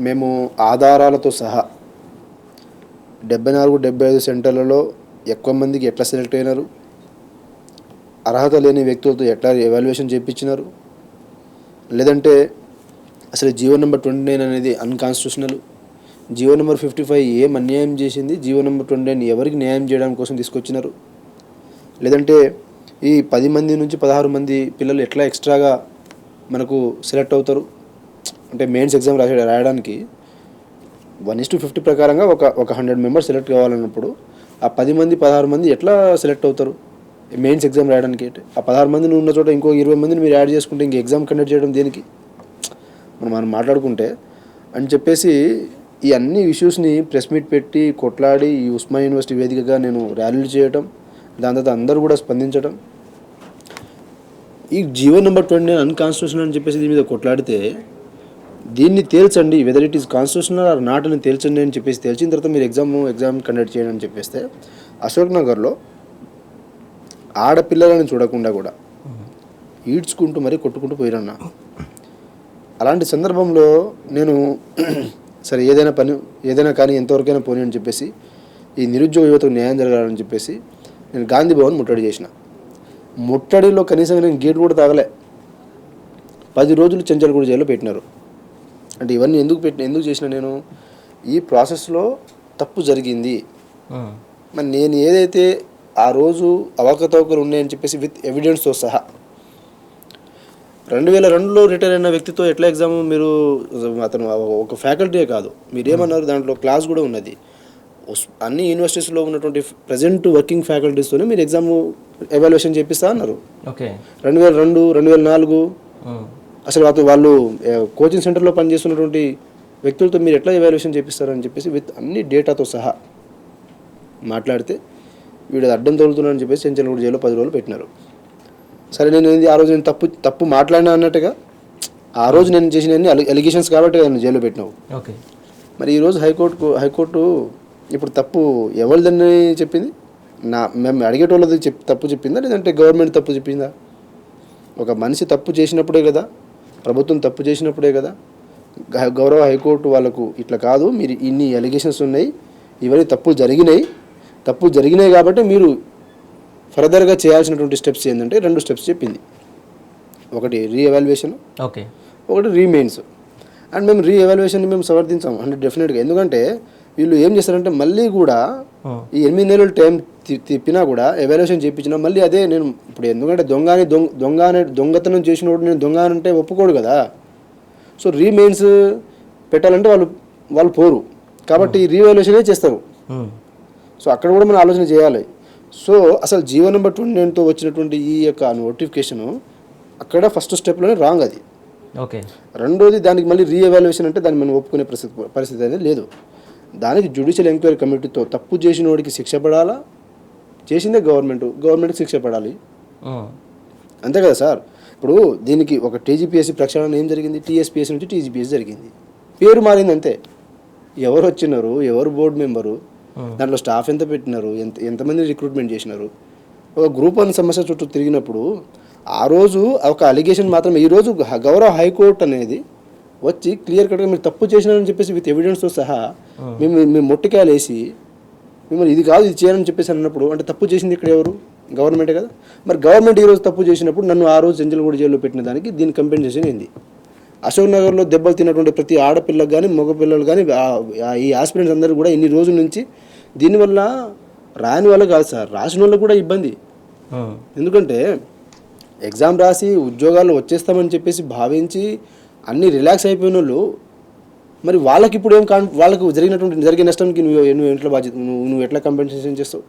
మేము ఆధారాలతో సహా 74-75 సెంటర్లలో ఎక్కువ మందికి ఎట్లా సెలెక్ట్ అయినారు, అర్హత లేని వ్యక్తులతో ఎట్లా ఎవాల్యుయేషన్ చేయించినారు, లేదంటే అసలు జీవో నెంబర్ 29 అనేది అన్కాన్స్టిట్యూషనల్, జీవో నెంబర్ 55 ఏం అన్యాయం చేసింది, జీవో నెంబర్ 29 ఎవరికి న్యాయం చేయడం కోసం తీసుకొచ్చినారు, లేదంటే ఈ 10 మంది నుంచి 16 మంది పిల్లలు ఎట్లా ఎక్స్ట్రాగా మనకు సెలెక్ట్ అవుతారు. అంటే మెయిన్స్ ఎగ్జామ్ రాయడానికి 1:50 ప్రకారంగా ఒక 100 మెంబర్స్ సెలెక్ట్ కావాలన్నప్పుడు ఆ 10 మంది 16 మంది ఎట్లా సెలెక్ట్ అవుతారు మెయిన్స్ ఎగ్జామ్ రాయడానికి. ఆ 16 మందిని ఉన్న చోట ఇంకో 20 మందిని మీరు యాడ్ చేసుకుంటే ఇంక ఎగ్జామ్ కండక్ట్ చేయడం దేనికి మనం మాట్లాడుకుంటే అని చెప్పేసి ఈ అన్ని ఇష్యూస్ని ప్రెస్ మీట్ పెట్టి కొట్లాడి ఈ ఉస్మానియా యూనివర్సిటీ వేదికగా నేను ర్యాలీలు చేయటం, దాని తర్వాత అందరూ కూడా స్పందించడం, ఈ జీవో నెంబర్ 29 అన్కాన్స్టిట్యూషనల్ అని చెప్పేసి దీని మీద కొట్లాడితే దీన్ని తేల్చండి, whether it is constitutional or not అని తేల్చండి అని చెప్పేసి తేల్చిన తర్వాత మీరు ఎగ్జామ్ కండక్ట్ చేయండి అని చెప్పేస్తే అశోక్ నగర్లో ఆడపిల్లలను చూడకుండా కూడా ఈడ్చుకుంటూ మరీ కొట్టుకుంటూ పోయిరన్న. అలాంటి సందర్భంలో నేను సరే ఏదైనా కానీ ఎంతవరకైనా పోనీ అని చెప్పేసి ఈ నిరుద్యోగ యువతకు న్యాయం జరగాలని చెప్పేసి నేను గాంధీ భవన్ ముట్టడి చేసిన. ముట్టడిలో కనీసం నేను గేట్ కూడా తాగలే. 10 రోజులు చెంచల్గూడ జైల్లో పెట్టినారు. అంటే ఇవన్నీ ఎందుకు చేసిన నేను ఈ ప్రాసెస్లో తప్పు జరిగింది. మరి నేను ఏదైతే ఆ రోజు అవకతవకలు ఉన్నాయని చెప్పేసి విత్ ఎవిడెన్స్తో సహా 2002లో రిటైర్ అయిన వ్యక్తితో ఎట్లా ఎగ్జామ్ మీరు అతను ఒక ఫ్యాకల్టీయే కాదు మీరేమన్నారు దాంట్లో క్లాస్ కూడా ఉన్నది. అన్ని యూనివర్సిటీస్లో ఉన్నటువంటి ప్రజెంట్ వర్కింగ్ ఫ్యాకల్టీస్తోనే మీరు ఎగ్జామ్ ఎవాల్యుయేషన్ చేపిస్తా అన్నారు. 2002 2004 అసలు వాళ్ళు కోచింగ్ సెంటర్లో పనిచేస్తున్నటువంటి వ్యక్తులతో మీరు ఎట్లా ఎవాల్యుయేషన్ చేపిస్తారని చెప్పేసి విత్ అన్ని డేటాతో సహా మాట్లాడితే వీడు అడ్డం తగులుతున్నారని చెప్పేసి చెంచల్గూడ జైల్లో 10 రోజులు పెట్టినారు. సరే నేను ఆ రోజు నేను తప్పు మాట్లాడినా అన్నట్టుగా ఆ రోజు నేను చేసిన ఎలిగేషన్స్ కాబట్టి నేను జైల్లో పెట్టినావు. మరి ఈరోజు హైకోర్టు ఇప్పుడు తప్పు ఎవరిదని చెప్పింది? మేము అడిగేటోళ్ళది తప్పు చెప్పిందా లేదంటే గవర్నమెంట్ తప్పు చెప్పిందా? ఒక మనిషి తప్పు చేసినప్పుడే కదా, ప్రభుత్వం తప్పు చేసినప్పుడే కదా గౌరవ హైకోర్టు వాళ్ళకు ఇట్లా కాదు, మీరు ఇన్ని ఎలిగేషన్స్ ఉన్నాయి, ఇవన్నీ తప్పు జరిగినాయి కాబట్టి మీరు ఫర్దర్గా చేయాల్సినటువంటి స్టెప్స్ ఏంటంటే 2 స్టెప్స్ చెప్పింది. ఒకటి రీఎవాల్యుయేషన్, ఒకటి రీమెయిన్స్. అండ్ మేము రీఎవాల్యుయేషన్ని మేము సమర్థించాము 100%గా. ఎందుకంటే వీళ్ళు ఏం చేస్తారంటే మళ్ళీ కూడా ఈ 8 నెలలు టైం తిప్పినా కూడా ఎవాల్యుయేషన్ చేయించినా మళ్ళీ అదే నేను ఇప్పుడు ఎందుకంటే దొంగతనం చేసినోడు నేను దొంగ అంటే ఒప్పుకోడు కదా. సో రీమెయిన్స్ పెట్టాలంటే వాళ్ళు పోరు కాబట్టి రీఎవాల్యుయేషనే చేస్తారు. సో అక్కడ కూడా మనం ఆలోచన చేయాలి. సో అసలు జీవో నెంబర్ 29తో వచ్చినటువంటి ఈ యొక్క నోటిఫికేషను అక్కడ ఫస్ట్ స్టెప్లోనే రాంగ్ అది. రెండోది దానికి మళ్ళీ రీఎవాల్యుయేషన్ అంటే దాన్ని మనం ఒప్పుకునే పరిస్థితి అనేది లేదు. దానికి జ్యుడిషియల్ ఎంక్వైరీ కమిటీతో తప్పు చేసిన వాడికి శిక్ష పడాలా, చేసిందే గవర్నమెంట్కి శిక్ష పడాలి, అంతే కదా సార్. ఇప్పుడు దీనికి ఒక టీజీపీఎస్సీ ప్రక్షాళన ఏం జరిగింది, టీఎస్పీఎస్సీ నుంచి టీజీపీఎస్సీ జరిగింది, పేరు మారింది అంతే. ఎవరు వచ్చినారు, ఎవరు బోర్డు మెంబరు, దాంట్లో స్టాఫ్ ఎంత పెట్టినారు, ఎంతమంది రిక్రూట్మెంట్ చేసినారు, ఒక గ్రూప్ 1 సమస్య చుట్టూ తిరిగినప్పుడు ఆ రోజు ఒక అలిగేషన్ మాత్రం ఈరోజు గౌరవ హైకోర్టు అనేది వచ్చి క్లియర్ కట్గా మీరు తప్పు చేసినారని చెప్పేసి విత్ ఎవిడెన్స్తో సహా మేము మొట్టికాయలు వేసి మిమ్మల్ని ఇది కాదు ఇది చేయాలని చెప్పేసి అన్నప్పుడు అంటే తప్పు చేసింది ఇక్కడ ఎవరు? గవర్నమెంటే కదా. మరి గవర్నమెంట్ ఈరోజు తప్పు చేసినప్పుడు నన్ను ఆ రోజు చెంచల్గూడ జైల్లో పెట్టిన దానికి దీని కంపెన్సేషన్ ఏంది? అశోక్ నగర్లో దెబ్బలు తిన్నటువంటి ప్రతి ఆడపిల్లకు కానీ మగపిల్లలు కానీ ఈ ఆస్పిరెంట్స్ అందరూ కూడా ఇన్ని రోజుల నుంచి దీనివల్ల రాని వాళ్ళ కాదు సార్, రాసిన వాళ్ళకు కూడా ఇబ్బంది. ఎందుకంటే ఎగ్జామ్ రాసి ఉద్యోగాలు వచ్చేస్తామని చెప్పేసి భావించి అన్నీ రిలాక్స్ అయిపోయిన వాళ్ళు మరి వాళ్ళకి ఇప్పుడు వాళ్ళకు జరిగే నష్టానికి నువ్వు ఎట్లా బాధ్యత, నువ్వు ఎట్లా కంపెన్సేషన్ చేస్తావు?